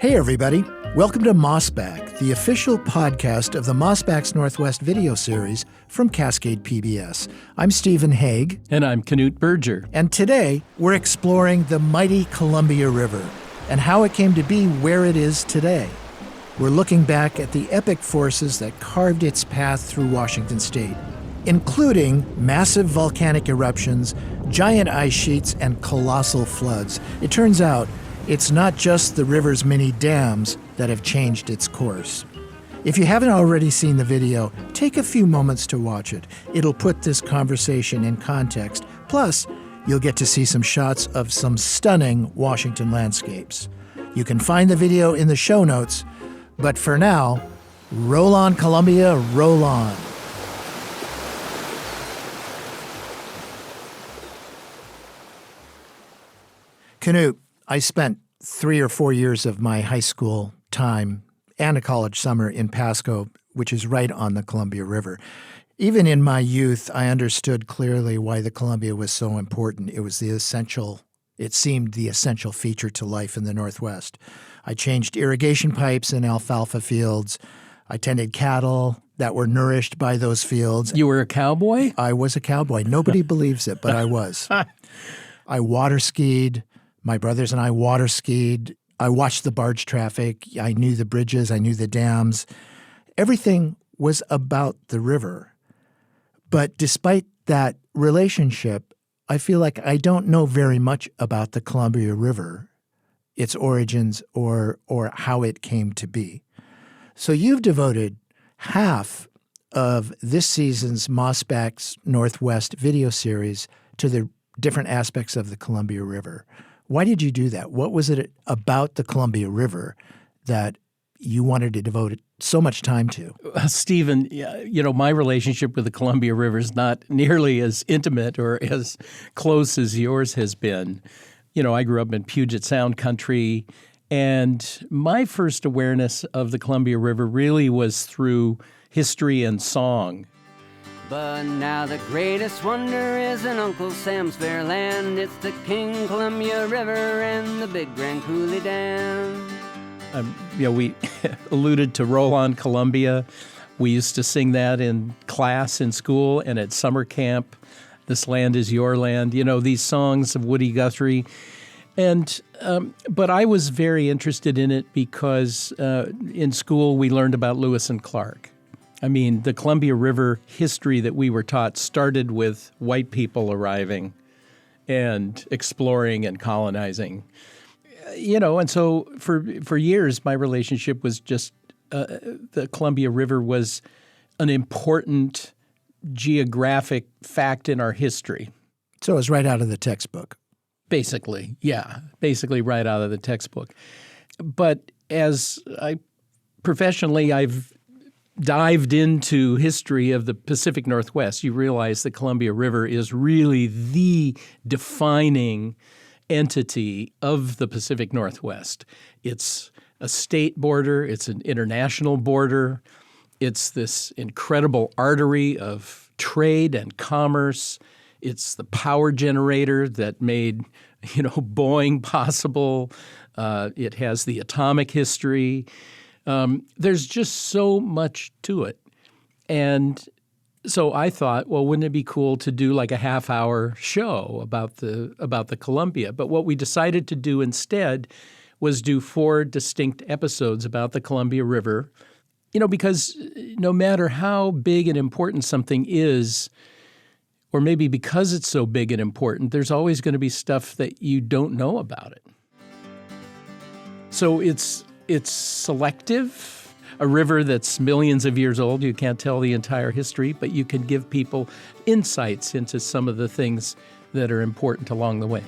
Hey everybody, welcome to Mossback, the official podcast of the Mossback's Northwest video series from Cascade PBS. I'm Stephen Haig. And I'm Knut Berger. And today, we're exploring the mighty Columbia River and how it came to be where it is today. We're looking back at the epic forces that carved its path through Washington state, including massive volcanic eruptions, giant ice sheets, and colossal floods. It turns out it's not just the river's many dams that have changed its course. If you haven't already seen the video, take a few moments to watch it. It'll put this conversation in context. Plus, you'll get to see some shots of some stunning Washington landscapes. You can find the video in the show notes, but for now, roll on Columbia, roll on. Knut, I spent 3 or 4 years of my high school time and a college summer in Pasco, which is right on the Columbia River. Even in my youth, I understood clearly why the Columbia was so important. It seemed the essential feature to life in the Northwest. I changed irrigation pipes in alfalfa fields. I tended cattle that were nourished by those fields. You were a cowboy? I was a cowboy. Nobody believes it, but I was. I water skied. My brothers and I water skied. I watched the barge traffic. I knew the bridges. I knew the dams. Everything was about the river. But despite that relationship, I feel like I don't know very much about the Columbia River, its origins, or how it came to be. So you've devoted half of this season's Mossback's Northwest video series to the different aspects of the Columbia River. Why did you do that? What was it about the Columbia River that you wanted to devote so much time to? Stephen, my relationship with the Columbia River is not nearly as intimate or as close as yours has been. I grew up in Puget Sound country, and my first awareness of the Columbia River really was through history and song. But now the greatest wonder is in Uncle Sam's fair land. It's the King Columbia River and the Big Grand Coulee Dam. We alluded to Roll on Columbia. We used to sing that in class in school and at summer camp. This land is your land. These songs of Woody Guthrie. And but I was very interested in it because in school we learned about Lewis and Clark. The Columbia River history that we were taught started with white people arriving and exploring and colonizing. And so for years, my relationship was just the Columbia River was an important geographic fact in our history. So it was right out of the textbook. Basically, yeah. Basically right out of the textbook. But as professionally, I've dived into history of the Pacific Northwest, you realize the Columbia River is really the defining entity of the Pacific Northwest. It's a state border. It's an international border. It's this incredible artery of trade and commerce. It's the power generator that made, Boeing possible. It has the atomic history. There's just so much to it. And so I thought, well, wouldn't it be cool to do like a half-hour show about the Columbia? But what we decided to do instead was do 4 distinct episodes about the Columbia River, because no matter how big and important something is, or maybe because it's so big and important, there's always going to be stuff that you don't know about it. So it's selective, a river that's millions of years old. You can't tell the entire history, but you can give people insights into some of the things that are important along the way.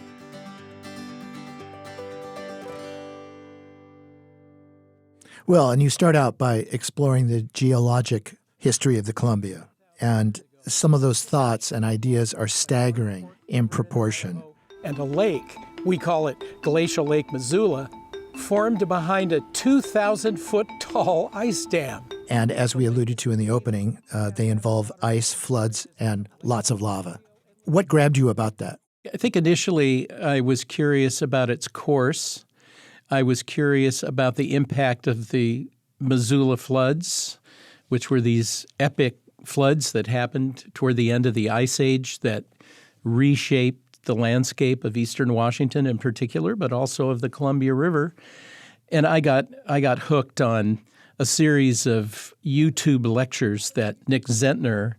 Well, and you start out by exploring the geologic history of the Columbia, and some of those thoughts and ideas are staggering in proportion. And a lake, we call it Glacial Lake Missoula, formed behind a 2,000-foot-tall ice dam. And as we alluded to in the opening, they involve ice, floods, and lots of lava. What grabbed you about that? I think initially I was curious about its course. I was curious about the impact of the Missoula floods, which were these epic floods that happened toward the end of the Ice Age that reshaped the landscape of eastern Washington in particular, but also of the Columbia River. And I got hooked on a series of YouTube lectures that Nick Zentner,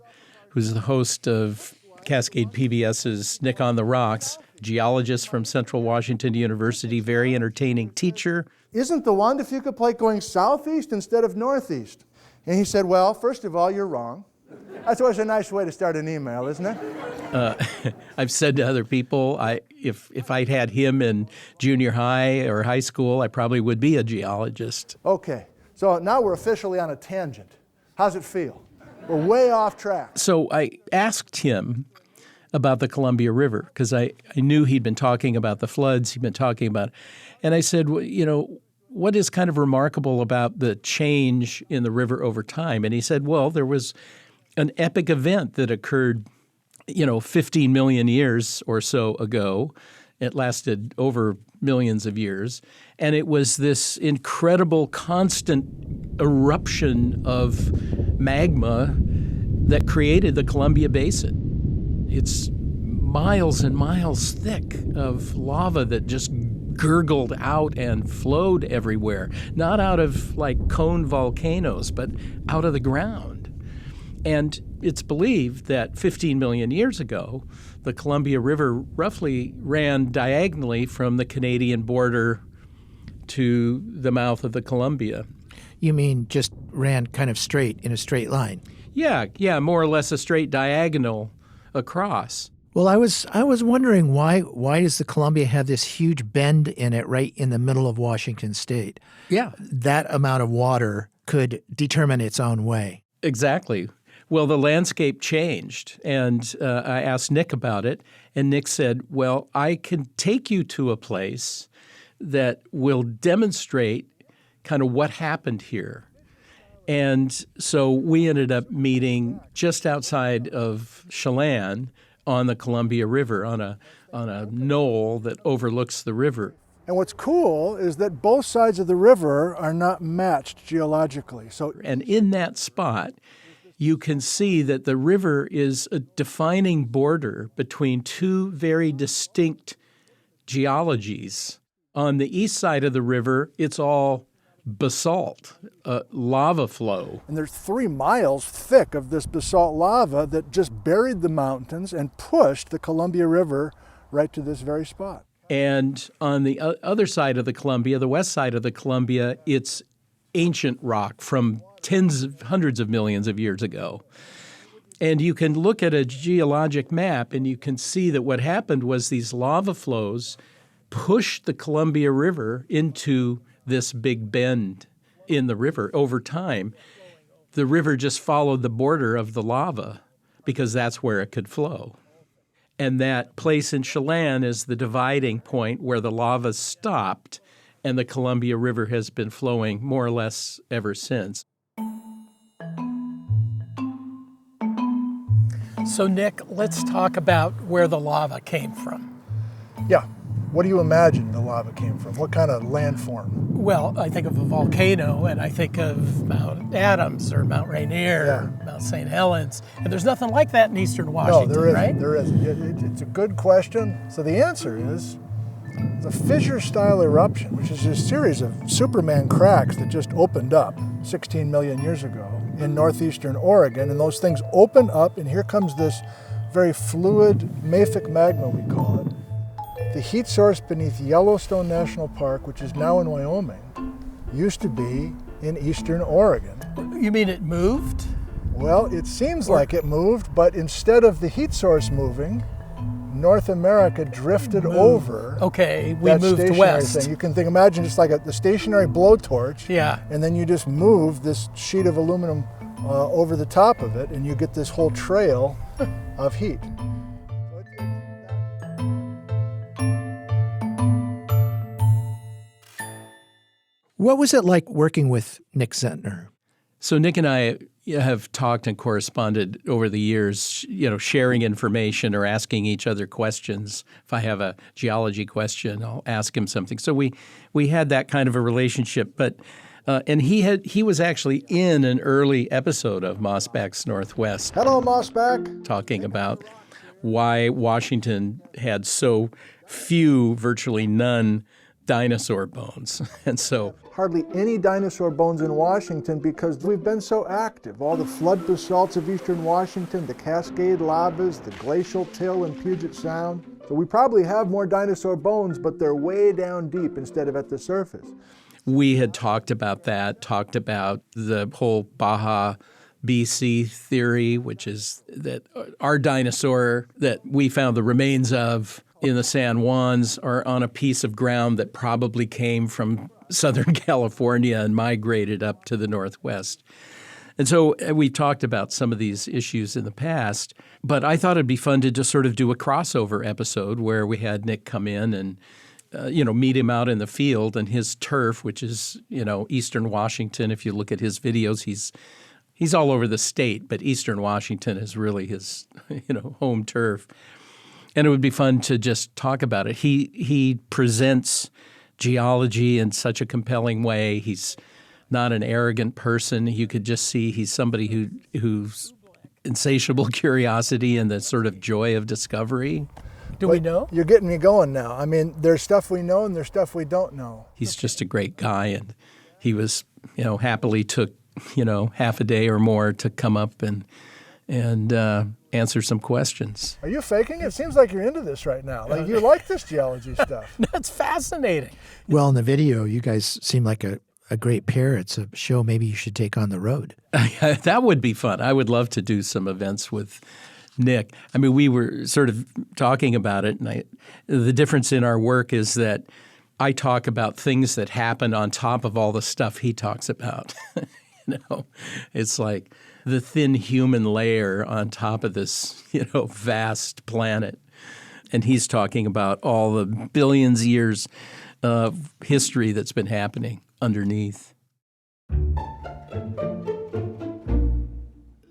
who's the host of Cascade PBS's Nick on the Rocks, geologist from Central Washington University, very entertaining teacher. Isn't the Juan de Fuca Plate going southeast instead of northeast? And he said, well, first of all, you're wrong. That's always a nice way to start an email, isn't it? I've said to other people, if I'd had him in junior high or high school, I probably would be a geologist. Okay, so now we're officially on a tangent. How's it feel? We're way off track. So I asked him about the Columbia River because I knew he'd been talking about the floods he'd been talking about. And I said, well, you know, what is kind of remarkable about the change in the river over time? And he said, well, there was an epic event that occurred, 15 million years or so ago. It lasted over millions of years. And it was this incredible constant eruption of magma that created the Columbia Basin. It's miles and miles thick of lava that just gurgled out and flowed everywhere, not out of like cone volcanoes, but out of the ground. And it's believed that 15 million years ago, the Columbia River roughly ran diagonally from the Canadian border to the mouth of the Columbia. You mean just ran kind of straight in a straight line? Yeah, more or less a straight diagonal across. Well, I was wondering why does the Columbia have this huge bend in it right in the middle of Washington State? Yeah. That amount of water could determine its own way. Exactly. Well, the landscape changed, and I asked Nick about it, and Nick said, well, I can take you to a place that will demonstrate kind of what happened here. And so we ended up meeting just outside of Chelan on the Columbia River, on a knoll that overlooks the river. And what's cool is that both sides of the river are not matched geologically. And in that spot, you can see that the river is a defining border between two very distinct geologies. On the east side of the river, it's all basalt, lava flow. And there's 3 miles thick of this basalt lava that just buried the mountains and pushed the Columbia River right to this very spot. And on the other side of the Columbia, the west side of the Columbia, it's ancient rock from hundreds of millions of years ago. And you can look at a geologic map and you can see that what happened was these lava flows pushed the Columbia River into this big bend in the river. Over time, the river just followed the border of the lava because that's where it could flow. And that place in Chelan is the dividing point where the lava stopped, and the Columbia River has been flowing more or less ever since. So, Nick, let's talk about where the lava came from. Yeah. What do you imagine the lava came from? What kind of landform? Well, I think of a volcano, and I think of Mount Adams or Mount Rainier, or Mount St. Helens, and there's nothing like that in eastern Washington, no, there isn't, right? There isn't. It's a good question. So the answer is the fissure-style eruption, which is a series of Superman cracks that just opened up 16 million years ago in northeastern Oregon, and those things open up, and here comes this very fluid mafic magma, we call it. The heat source beneath Yellowstone National Park, which is now in Wyoming, used to be in eastern Oregon. You mean it moved? Well, it seems like it moved, but instead of the heat source moving, North America drifted over. Okay, we that moved stationary west. thing. You can imagine just like the stationary blowtorch. Yeah. And then you just move this sheet of aluminum over the top of it, and you get this whole trail of heat. What was it like working with Nick Zentner? So Nick and I have talked and corresponded over the years, sharing information or asking each other questions. If I have a geology question, I'll ask him something. So we had that kind of a relationship. But and he was actually in an early episode of Mossback's Northwest. Hello, Mossback. Talking about why Washington had so few, virtually none, dinosaur bones. And so Hardly any dinosaur bones in Washington because we've been so active. All the flood basalts of eastern Washington, the Cascade lavas, the glacial till in Puget Sound. So we probably have more dinosaur bones, but they're way down deep instead of at the surface. we had talked about the whole Baja BC theory, which is that our dinosaur that we found the remains of in the San Juans are on a piece of ground that probably came from Southern California and migrated up to the Northwest. And so we talked about some of these issues in the past, but I thought it'd be fun to just sort of do a crossover episode where we had Nick come in and meet him out in the field, and his turf, which is, Eastern Washington. If you look at his videos, he's all over the state, but Eastern Washington is really his, home turf. And it would be fun to just talk about it. He presents geology in such a compelling way. He's not an arrogant person. You could just see he's somebody who's insatiable curiosity and the sort of joy of discovery. Do we know? You're getting me going now. I mean, there's stuff we know and there's stuff we don't know. He's just a great guy, and he was, happily took, half a day or more to come up and answer some questions. Are you faking? It seems like you're into this right now. Like you like this geology stuff. That's fascinating. Well, in the video, you guys seem like a great pair. It's a show maybe you should take on the road. That would be fun. I would love to do some events with Nick. I mean, we were sort of talking about it, and the difference in our work is that I talk about things that happen on top of all the stuff he talks about. It's like the thin human layer on top of this, vast planet. And he's talking about all the billions of years of history that's been happening underneath.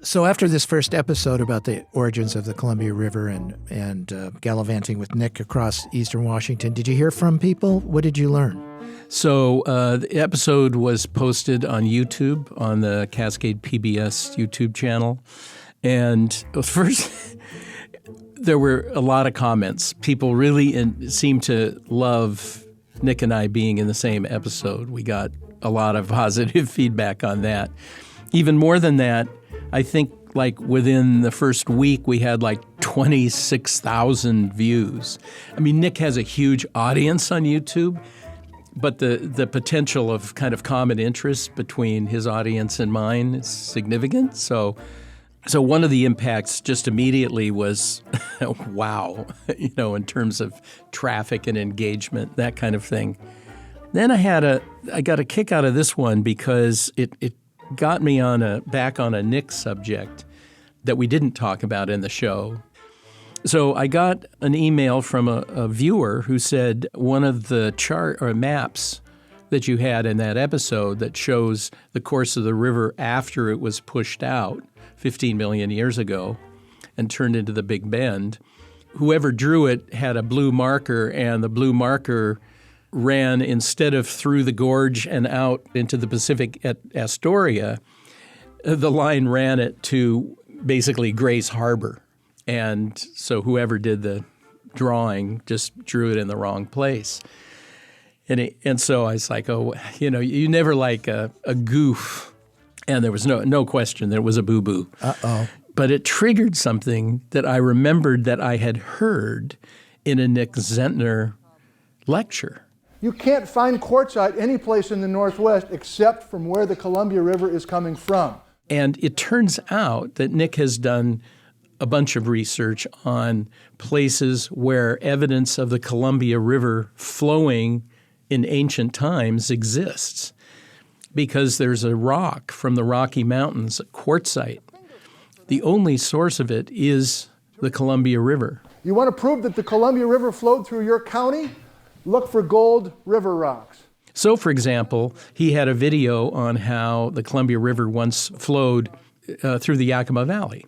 So after this first episode about the origins of the Columbia River and gallivanting with Nick across eastern Washington, did you hear from people? What did you learn? So the episode was posted on YouTube, on the Cascade PBS YouTube channel. And first, there were a lot of comments. People really seemed to love Nick and I being in the same episode. We got a lot of positive feedback on that. Even more than that, I think within the first week, we had 26,000 views. I mean, Nick has a huge audience on YouTube, but the potential of kind of common interest between his audience and mine is significant. So one of the impacts just immediately was, wow, in terms of traffic and engagement, that kind of thing. Then I got a kick out of this one because it got me back on a Nick subject that we didn't talk about in the show. So I got an email from a viewer who said one of the chart or maps that you had in that episode that shows the course of the river after it was pushed out 15 million years ago and turned into the Big Bend, whoever drew it had a blue marker, and the blue marker ran, instead of through the gorge and out into the Pacific at Astoria, the line ran it to basically Grace Harbor. And so whoever did the drawing just drew it in the wrong place. And so I was like, you never like a goof. And there was no question there was a boo-boo. Uh-oh. But it triggered something that I remembered that I had heard in a Nick Zentner lecture. You can't find quartzite any place in the Northwest except from where the Columbia River is coming from. And it turns out that Nick has done a bunch of research on places where evidence of the Columbia River flowing in ancient times exists, because there's a rock from the Rocky Mountains, quartzite. The only source of it is the Columbia River. You want to prove that the Columbia River flowed through your county? Look for gold river rocks. So, for example, he had a video on how the Columbia River once flowed through the Yakima Valley.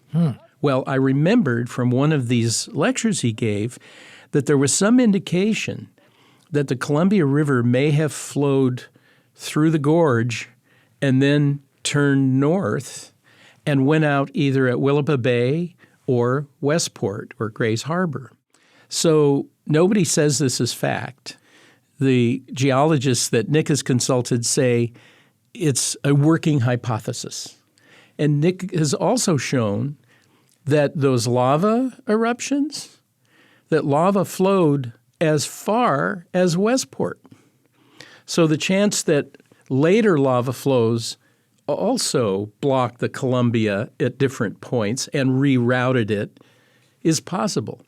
Well, I remembered from one of these lectures he gave that there was some indication that the Columbia River may have flowed through the gorge and then turned north and went out either at Willapa Bay or Westport or Grays Harbor. So nobody says this is fact. The geologists that Nick has consulted say it's a working hypothesis. And Nick has also shown that those lava eruptions, that lava flowed as far as Westport. So the chance that later lava flows also blocked the Columbia at different points and rerouted it is possible.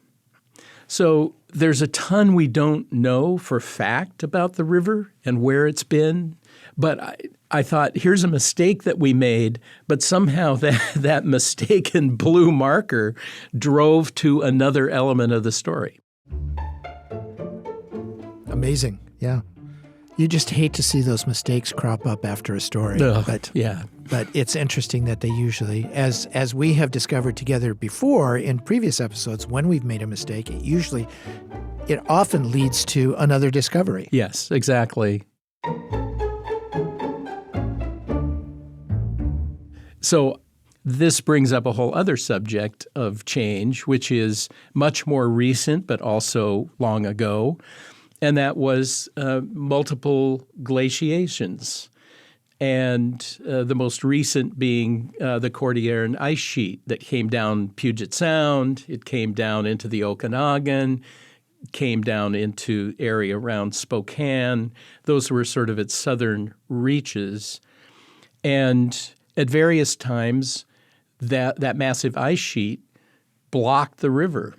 So there's a ton we don't know for fact about the river and where it's been. But I thought, here's a mistake that we made, but somehow that mistaken blue marker drove to another element of the story. Amazing, yeah. You just hate to see those mistakes crop up after a story. But it's interesting that they usually, as we have discovered together before in previous episodes, when we've made a mistake, it often leads to another discovery. Yes, exactly. So this brings up a whole other subject of change, which is much more recent but also long ago. And that was multiple glaciations, and the most recent being the Cordilleran ice sheet that came down Puget Sound. It came down into the Okanagan, came down into area around Spokane. Those were sort of its southern reaches. And at various times, that massive ice sheet blocked the river.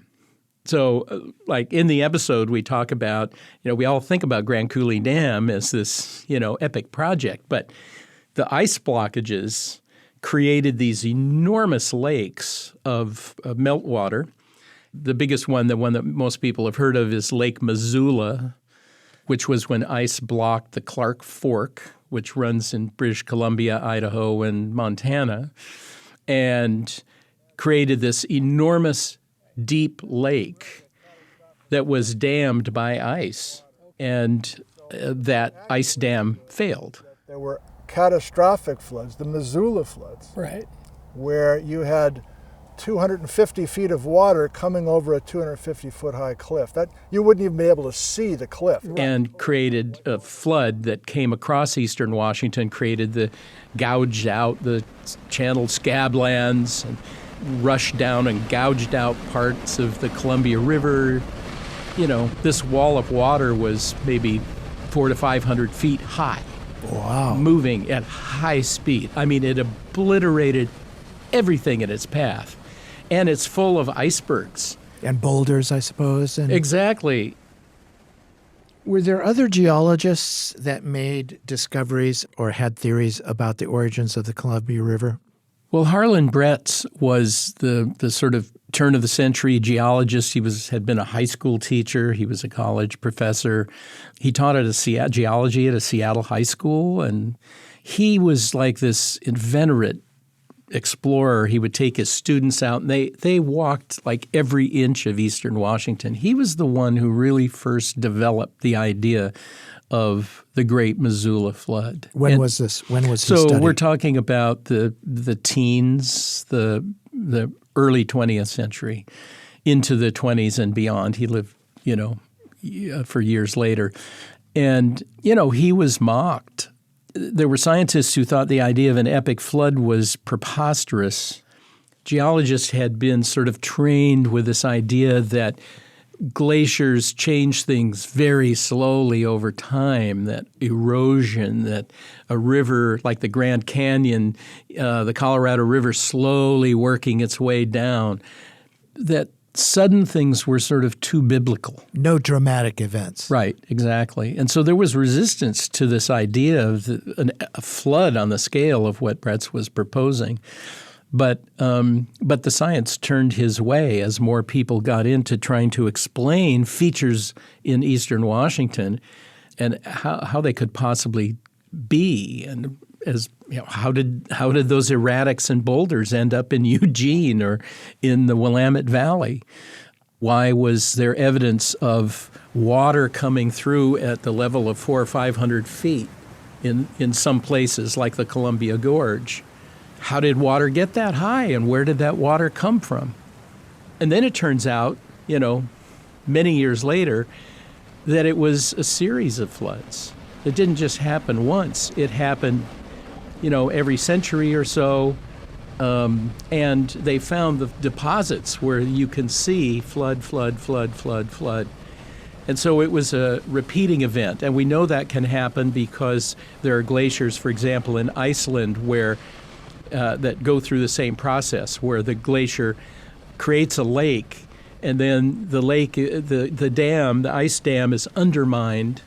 So, like in the episode, we talk about, we all think about Grand Coulee Dam as this, epic project, but the ice blockages created these enormous lakes of meltwater. The biggest one, the one that most people have heard of, is Lake Missoula, which was when ice blocked the Clark Fork, which runs in British Columbia, Idaho, and Montana, and created this enormous deep lake that was dammed by ice, and that ice dam failed. There were catastrophic floods, the Missoula floods, Right. where you had 250 feet of water coming over a 250-foot high cliff. That you wouldn't even be able to see the cliff. And created a flood that came across eastern Washington, gouged out the channeled scablands, and rushed down and gouged out parts of the Columbia River. This wall of water was maybe 400 to 500 feet high. Wow. Moving at high speed. I mean, it obliterated everything in its path. And it's full of icebergs. And boulders, I suppose. Exactly. Were there other geologists that made discoveries or had theories about the origins of the Columbia River? Well, Harlan Bretz was the sort of turn-of-the-century geologist. He had been a high school teacher. He was a college professor. He taught geology at a Seattle high school, and he was like this inveterate explorer. He would take his students out, and they walked like every inch of eastern Washington. He was the one who really first developed the idea of the Great Missoula Flood. When was this? When was his So study? we're talking about the teens, the early 20th century, into the 20s and beyond. He lived, for years later. And, he was mocked. There were scientists who thought the idea of an epic flood was preposterous. Geologists had been sort of trained with this idea that glaciers change things very slowly over time, that erosion, that a river like the Grand Canyon, the Colorado River slowly working its way down, that sudden things were sort of too biblical. No dramatic events. Right, exactly. And so there was resistance to this idea of a flood on the scale of what Bretz was proposing. But the science turned his way as more people got into trying to explain features in eastern Washington and how they could possibly be. And as how did those erratics and boulders end up in Eugene or in the Willamette Valley? Why was there evidence of water coming through at the level of 400 or 500 feet in some places like the Columbia Gorge? How did water get that high, and where did that water come from? And then it turns out, many years later, that it was a series of floods. It didn't just happen once. It happened, every century or so. And they found the deposits where you can see flood, flood, flood, flood, flood. And so it was a repeating event. And we know that can happen because there are glaciers, for example, in Iceland where that go through the same process, where the glacier creates a lake, and then the lake, the dam, the ice dam is undermined.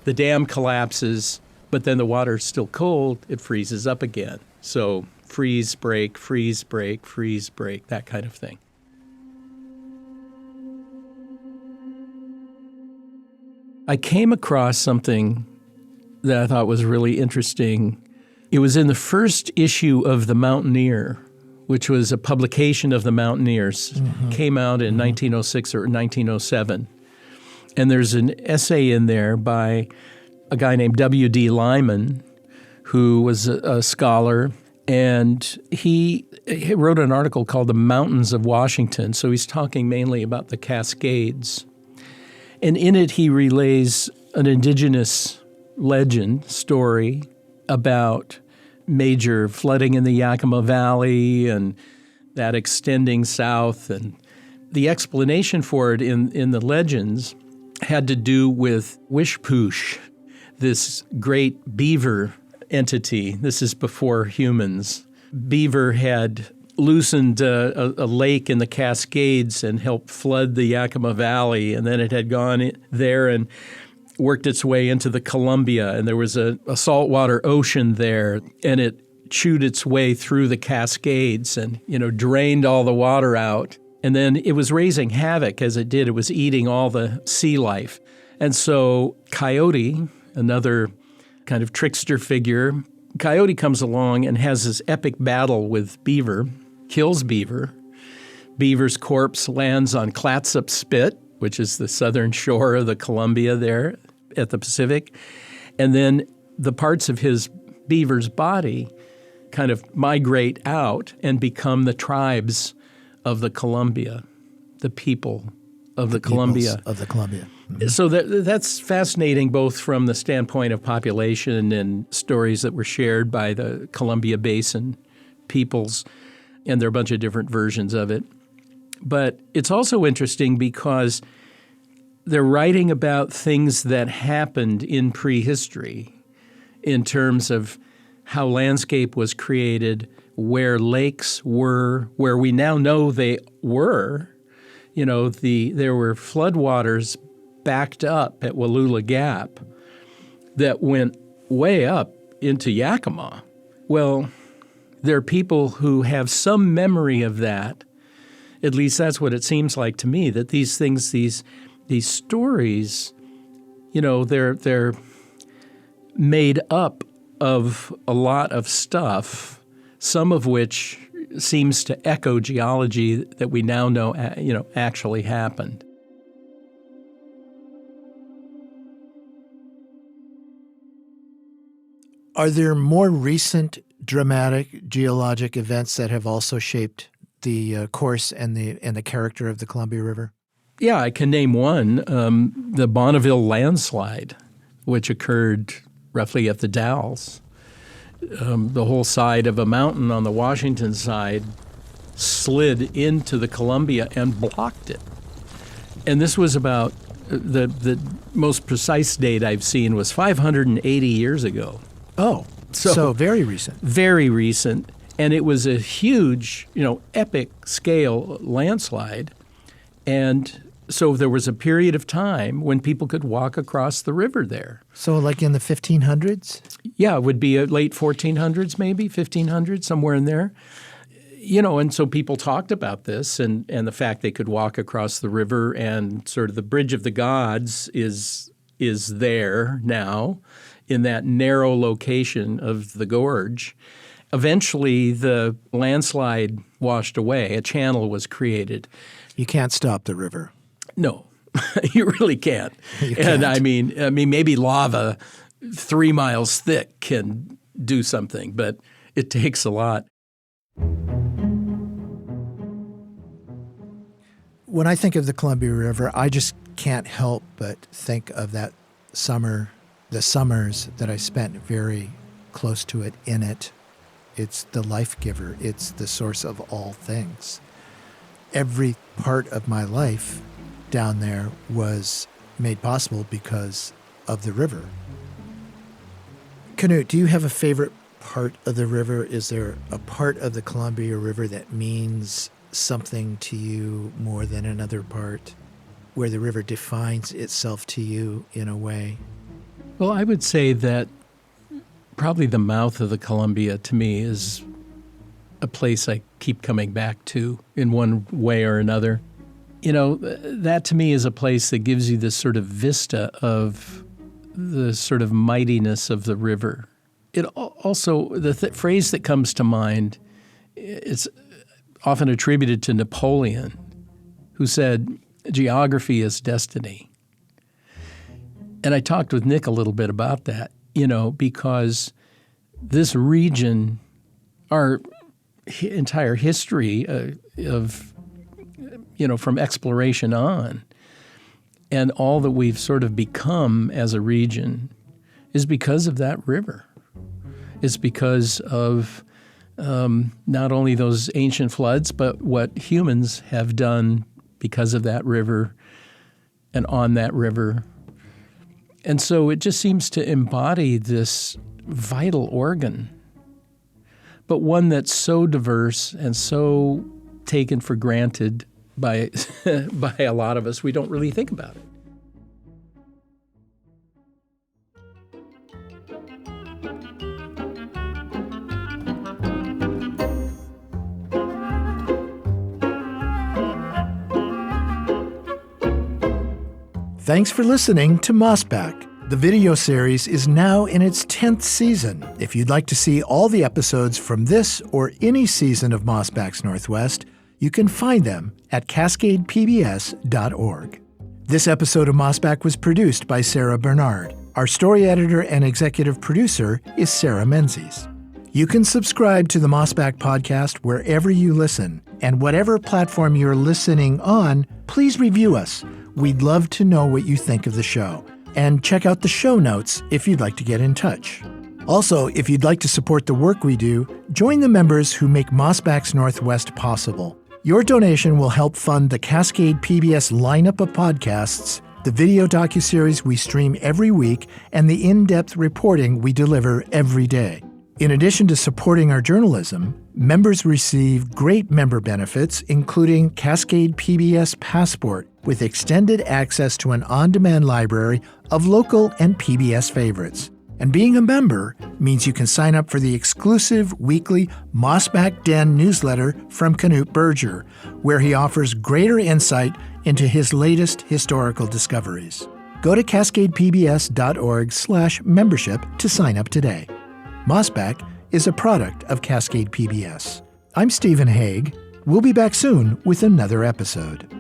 The dam collapses, but then the water's still cold. It freezes up again. So freeze, break, freeze, break, freeze, break, that kind of thing. I came across something that I thought was really interesting. It was in the first issue of The Mountaineer, which was a publication of the Mountaineers. Mm-hmm. Came out in 1906 or 1907. And there's an essay in there by a guy named W.D. Lyman, who was a scholar. And he wrote an article called The Mountains of Washington. So he's talking mainly about the Cascades. And in it, he relays an indigenous legend story about major flooding in the Yakima Valley and that extending south. And the explanation for it in the legends had to do with Wishpoosh, this great beaver entity. This is before humans. Beaver had loosened a lake in the Cascades and helped flood the Yakima Valley, and then it had gone there and worked its way into the Columbia, and there was a saltwater ocean there, and it chewed its way through the Cascades and, drained all the water out. And then it was raising havoc as it did. It was eating all the sea life. And so Coyote, another kind of trickster figure, Coyote comes along and has this epic battle with Beaver, kills Beaver. Beaver's corpse lands on Clatsop Spit, which is the southern shore of the Columbia there at the Pacific. And then the parts of his beaver's body kind of migrate out and become the tribes of the Columbia, the people of the Columbia. Of the Columbia. Mm-hmm. So that's fascinating, both from the standpoint of population and stories that were shared by the Columbia Basin peoples, and there are a bunch of different versions of it. But it's also interesting because they're writing about things that happened in prehistory in terms of how landscape was created, where lakes were, where we now know they were. There were floodwaters backed up at Wallula Gap that went way up into Yakima. Well, there are people who have some memory of that. At least that's what it seems like to me, that these things, these stories, they're made up of a lot of stuff, some of which seems to echo geology that we now know, actually happened. Are there more recent dramatic geologic events that have also shaped the course and the character of the Columbia River? Yeah, I can name one, the Bonneville landslide, which occurred roughly at the Dalles. The whole side of a mountain on the Washington side slid into the Columbia and blocked it. And this was about, the most precise date I've seen was 580 years ago. Oh, so very recent. Very recent. And it was a huge, epic scale landslide. And so there was a period of time when people could walk across the river there. So like in the 1500s? Yeah, it would be late 1400s maybe, 1500s, somewhere in there. And so people talked about this and the fact they could walk across the river, and sort of the Bridge of the Gods is there now in that narrow location of the gorge. Eventually, the landslide washed away. A channel was created. You can't stop the river. No, you really can't. And I mean, maybe lava 3 miles thick can do something, but it takes a lot. When I think of the Columbia River, I just can't help but think of that summer, the summers that I spent very close to it, in it. It's the life giver. It's the source of all things. Every part of my life down there was made possible because of the river. Canute, do you have a favorite part of the river? Is there a part of the Columbia River that means something to you more than another part, where the river defines itself to you in a way? Well, I would say that probably the mouth of the Columbia to me is a place I keep coming back to in one way or another. You know, that to me is a place that gives you this sort of vista of the sort of mightiness of the river. It also, the phrase that comes to mind, it's often attributed to Napoleon, who said, geography is destiny. And I talked with Nick a little bit about that, because this region, our entire history of from exploration on, and all that we've sort of become as a region is because of that river. It's because of not only those ancient floods, but what humans have done because of that river and on that river. And so it just seems to embody this vital organ, but one that's so diverse and so taken for granted by a lot of us, we don't really think about it. Thanks for listening to Mossback. The video series is now in its 10th season. If you'd like to see all the episodes from this or any season of Mossback's Northwest, you can find them at cascadepbs.org. This episode of Mossback was produced by Sarah Bernard. Our story editor and executive producer is Sarah Menzies. You can subscribe to the Mossback podcast wherever you listen, and whatever platform you're listening on, please review us. We'd love to know what you think of the show. And check out the show notes if you'd like to get in touch. Also, if you'd like to support the work we do, join the members who make Mossback's Northwest possible. Your donation will help fund the Cascade PBS lineup of podcasts, the video docuseries we stream every week, and the in-depth reporting we deliver every day. In addition to supporting our journalism, members receive great member benefits, including Cascade PBS Passport, with extended access to an on-demand library of local and PBS favorites. And being a member means you can sign up for the exclusive weekly Mossback Den newsletter from Canute Berger, where he offers greater insight into his latest historical discoveries. Go to cascadepbs.org/membership to sign up today. Mossback is a product of Cascade PBS. I'm Stephen Haig. We'll be back soon with another episode.